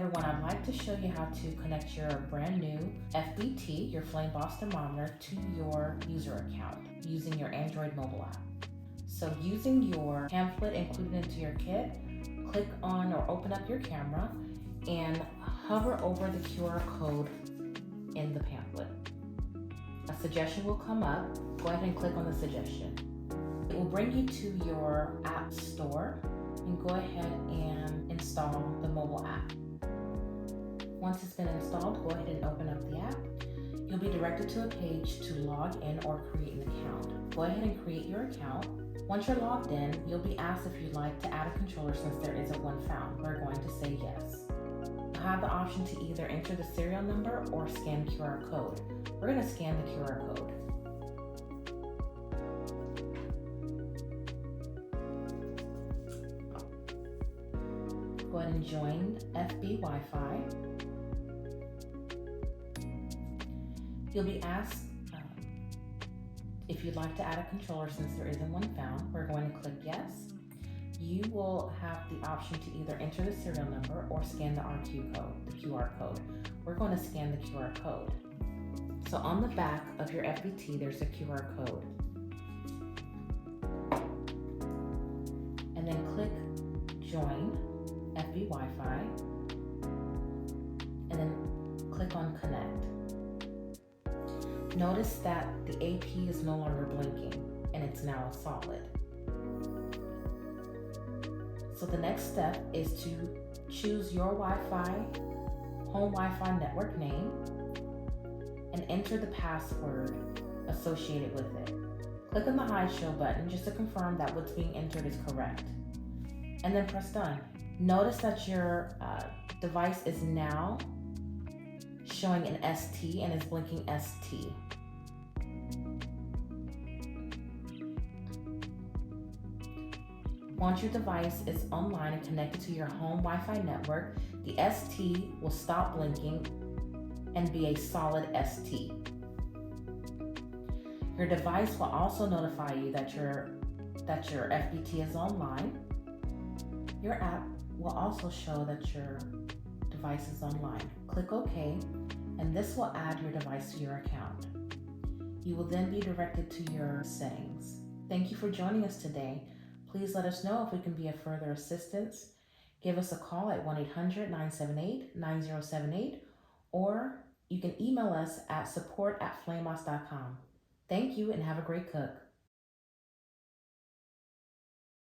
everyone, I'd like to show you how to connect your brand new FBT, your Flame Boss Thermometer, to your user account using your Android mobile app. So using your pamphlet included into your kit, click on or open up your camera and hover over the QR code in the pamphlet. A suggestion will come up. Go ahead and click on the suggestion. It will bring you to your app store and go ahead and install the mobile app. Once it's been installed, go ahead and open up the app. You'll be directed to a page to log in or create an account. Go ahead and create your account. Once you're logged in, you'll be asked if you'd like to add a controller since there isn't one found. We're going to say yes. You'll have the option to either enter the serial number or scan QR code. We're going to scan the QR code. Go ahead and join FB Wi-Fi. You'll be asked if you'd like to add a controller since there isn't one found. We're going to click yes. You will have the option to either enter the serial number or scan the QR code. We're going to scan the QR code. So on the back of your FBT, there's a QR code. And then click join FB Wi-Fi, and then click on connect. Notice that the AP is no longer blinking and it's now a solid. So the next step is to choose your home Wi-Fi network name and enter the password associated with it. Click on the hide show button just to confirm that what's being entered is correct. And then press done. Notice that your device is now showing an ST and is blinking ST. Once your device is online and connected to your home Wi-Fi network, the ST will stop blinking and be a solid ST. Your device will also notify you that your FBT is online. Your app will also show that your device is online. Click OK, and this will add your device to your account. You will then be directed to your settings. Thank you for joining us today. Please let us know if we can be of further assistance. Give us a call at 1-800-978-9078, or you can email us at support@flameboss.com. Thank you and have a great cook.